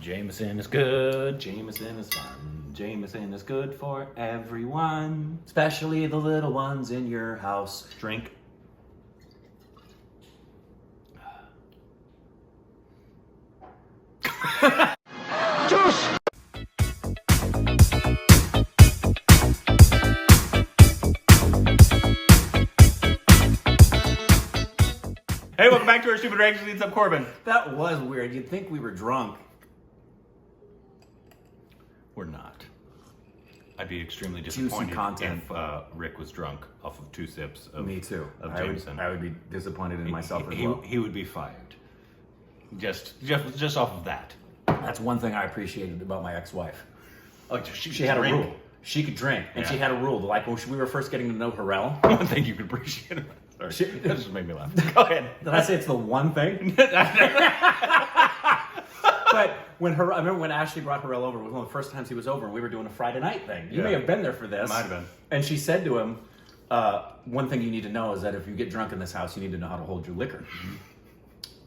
Jameson is good, Jameson is fun, Jameson is good for everyone, especially the little ones in your house. Drink. Juice! Hey, welcome back to our stupid reactions. What's up, Corbin? That was weird. You'd think we were drunk. We're not. I'd be extremely disappointed if Rick was drunk off of 2 sips of Me too. Of Jameson. I would be disappointed in myself as well. He would be fired. Just off of that. That's one thing I appreciated about my ex-wife. Oh, She had a rule. She could drink, and she had a rule. Like when we were first getting to know Harrell. One thing you could appreciate it. Sorry, that just made me laugh. Go ahead. Did I say it's the one thing? But I remember when Ashley brought Harrell over, it was one of the first times he was over, and we were doing a Friday night thing. You may have been there for this. Might have been. And she said to him, one thing you need to know is that if you get drunk in this house, you need to know how to hold your liquor.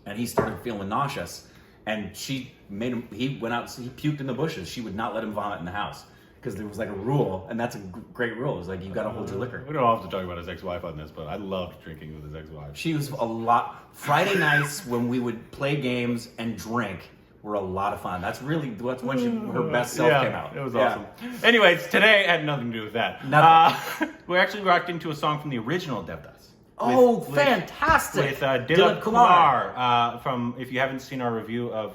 And he started feeling nauseous. And she made him, he went out, he puked in the bushes. She would not let him vomit in the house. Because there was like a rule, and that's a great rule. It's like, you gotta hold your liquor. We don't have to talk about his ex-wife on this, but I loved drinking with his ex-wife. She was a lot, Friday nights when we would play games and drink were a lot of fun. That's when her best self came out. It was awesome. Anyways, today had nothing to do with that. Nothing. We actually rocked into a song from the original Devdas. Fantastic! With Dilip Kumar from, if you haven't seen our review of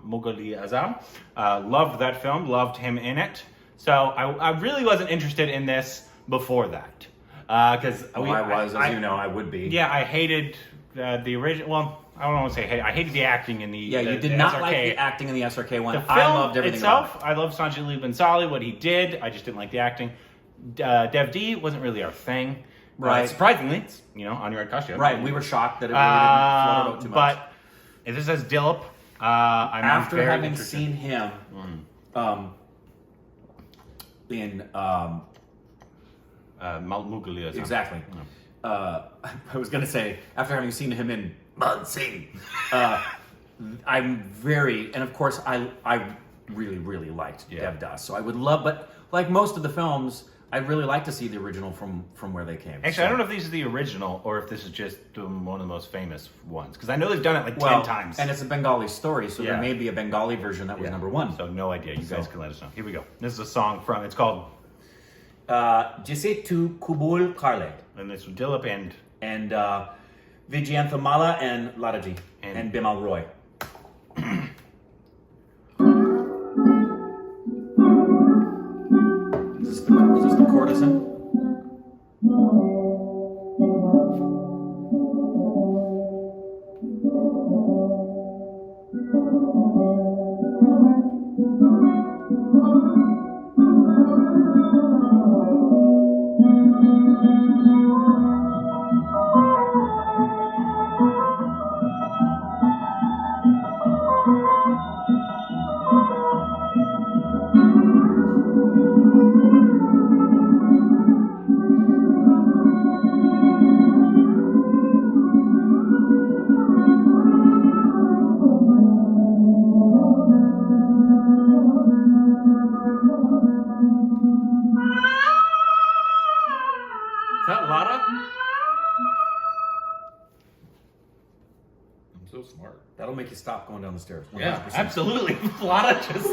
Mughal Azam, loved that film, loved him in it. So I really wasn't interested in this before that. Because I would be. Yeah, I hated the original, well, I don't want to say hate. I hated the acting in the Yeah, you did the not SRK. like the acting in the SRK one. The film I loved everything itself, about it. I loved Sanjay Lee Bhansali, what he did. I just didn't like the acting. Dev D wasn't really our thing. Right. Surprisingly, it's, on your red costume. Right, we were shocked that it really didn't float out too much. But if this says Dilip, I'm after very having interested. seen him in Mughal Azam. exactly. I was gonna say after having seen him in Bud Singh, I'm very, and of course I really liked Devdas. So I would love, but like most of the films, I'd really like to see the original from where they came. Actually, I don't know if this is the original or if this is just one of the most famous ones. Because I know they've done it like 10 times. And it's a Bengali story, so there may be a Bengali version that was number 1. So no idea. You guys can let us know. Here we go. This is a song from, it's called Jise to Qubool, Karle. And it's from Dilip and Vyjayanthimala and Lataji and Bimal Roy. Is this the courtesan? Is that Lata? I'm so smart. That'll make you stop going down the stairs. 100%. Yeah, absolutely. Lata just...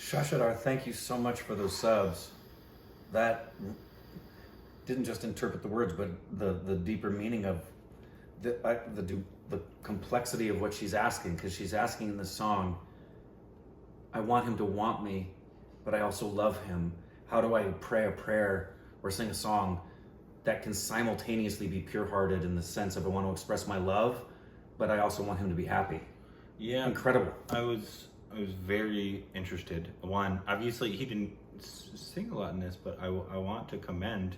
Shashadar, thank you so much for those subs. That didn't just interpret the words, but the deeper meaning of the complexity of what she's asking, because she's asking in this song, I want him to want me, but I also love him. How do I pray a prayer or sing a song that can simultaneously be pure-hearted in the sense of I want to express my love, but I also want him to be happy? Yeah. Incredible. I was very interested. One, obviously he didn't sing a lot in this, but I want to commend.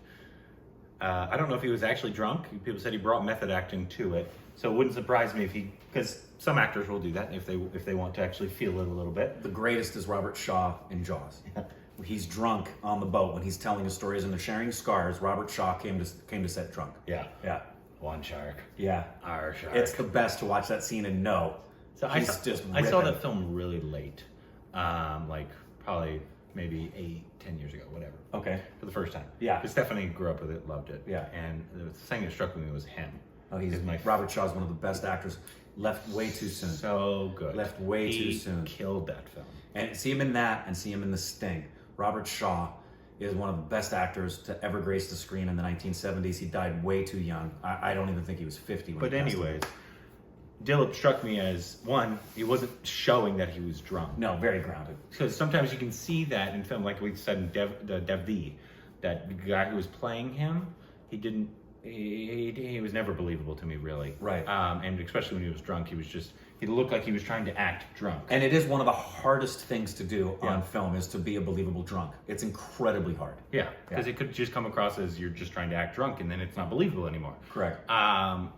I don't know if he was actually drunk. People said he brought method acting to it, so it wouldn't surprise me if he, because some actors will do that if they want to actually feel it a little bit. The greatest is Robert Shaw in Jaws. He's drunk on the boat when he's telling his stories and they're sharing scars. Robert Shaw came to set drunk. Yeah. Yeah. One shark. Yeah. Our shark. It's the best to watch that scene and know. So I saw that film really late, like probably maybe 8-10 years ago, whatever. Okay. For the first time. Yeah. Because Stephanie grew up with it, loved it. Yeah. And the thing that struck me was him. Oh, Robert Shaw's one of the best actors. Left way too soon. So good. Left way too soon. He killed that film. And see him in that and see him in The Sting. Robert Shaw is one of the best actors to ever grace the screen in the 1970s. He died way too young. I don't even think he was 50 when But he passed anyways, away. Dilip struck me as, one, he wasn't showing that he was drunk. No, very grounded. Because sometimes you can see that in film, like we said in Devdas, that guy who was playing him, he was never believable to me, really. Right. And especially when he was drunk, he looked like he was trying to act drunk. And it is one of the hardest things to do Yeah. on film is to be a believable drunk. It's incredibly hard. Yeah, because it could just come across as you're just trying to act drunk, and then it's not believable anymore. Correct.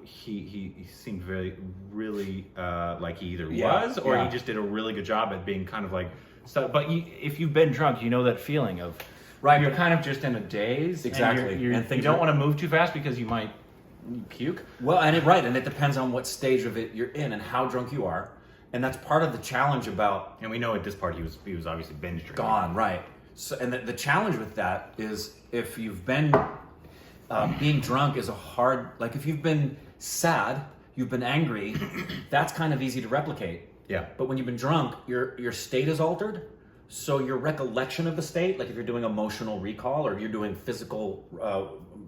He seemed really like he either Yeah, was or yeah. he just did a really good job at being kind of like. So, but if you've been drunk, you know that feeling of Right. You're kind of just in a daze. Exactly. And And things you don't are- want to move too fast because you might puke. Well, and it depends on what stage of it you're in and how drunk you are. And that's part of the challenge about And we know at this part he was obviously binge drinking. gone, right? So, and the challenge with that is if you've been being drunk is a hard, like if you've been sad, you've been angry, that's kind of easy to replicate. Yeah. But when you've been drunk, your state is altered. So your recollection of the state, like if you're doing emotional recall or you're doing physical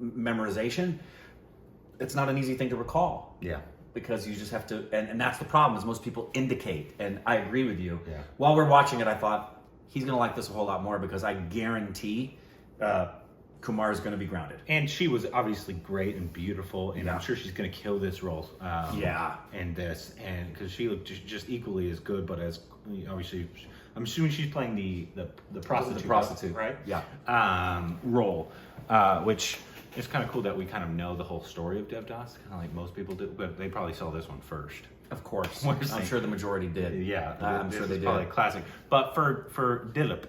memorization, it's not an easy thing to recall. Yeah. because you just have to, and that's the problem, is most people indicate, and I agree with you. Yeah. While we're watching it, I thought, he's going to like this a whole lot more, because I guarantee Kumar is going to be grounded. And she was obviously great and beautiful, and Yeah. I'm sure she's going to kill this role. Yeah. In this, and because she looked just equally as good, but as obviously, I'm assuming she's playing the prostitute, The prostitute. right? Yeah. Role, which is kind of cool that we kind of know the whole story of Devdas, kind of like most people do, but they probably saw this one first. Of course. We're I'm saying- sure the majority did. Yeah, I'm this sure is they did. probably a classic. But for Dilip,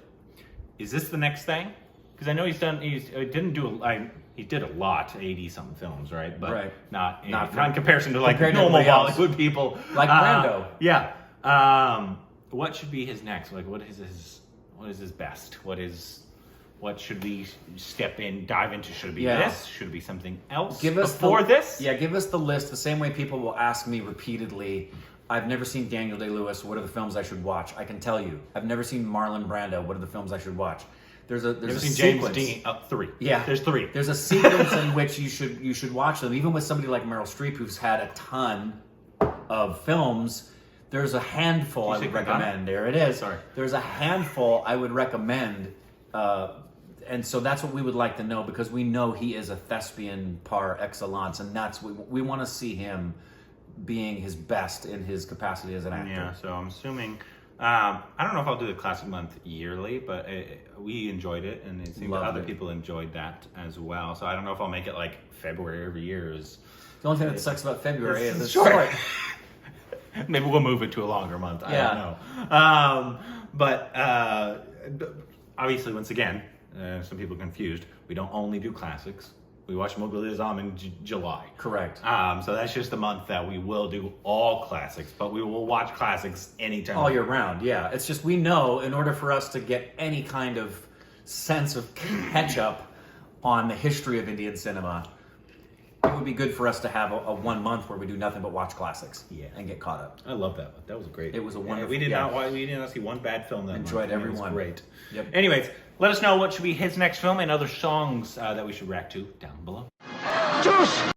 is this the next thing? Because I know he did a lot, 80 something films, right? But Right. not in Not comparison to like compared to normal everybody else. Bollywood people. Like Brando. Yeah. What should be his next? Like, what is his best? What should we dive into? Should it be Yeah. this? Should it be something else Give us before this? Yeah, give us the list. The same way people will ask me repeatedly, I've never seen Daniel Day-Lewis. What are the films I should watch? I can tell you. I've never seen Marlon Brando. What are the films I should watch? There's a Never seen sequence. James Dean. 3. Yeah, There's 3. There's a sequence in which you should watch them. Even with somebody like Meryl Streep, who's had a ton of films, there's a handful I Did you would say Madonna? recommend. There it is. Sorry. There's a handful I would recommend, and so that's what we would like to know, because we know he is a thespian par excellence, and that's we want to see him being his best in his capacity as an actor. Yeah, so I'm assuming. I don't know if I'll do the classic month yearly, but we enjoyed it, and it seemed that Loved other it. people enjoyed that as well. So I don't know if I'll make it like February every year. The only thing that sucks about February is it's short. short. Maybe we'll move it to a longer month. I Yeah. don't know. But obviously, once again, some people are confused. We don't only do classics. We watch Mughal Azam in July. Correct. So that's just the month that we will do all classics, but we will watch classics anytime. All year round, yeah. It's just we know in order for us to get any kind of sense of catch up on the history of Indian cinema, it would be good for us to have a 1 month where we do nothing but watch classics, and get caught up. I love that one. That was great. It was a Yeah, wonderful- we did yeah. not see one bad film that Enjoyed month. every It was one. Great. Yep. Anyways, let us know what should be his next film and other songs that we should react to down below. Juice!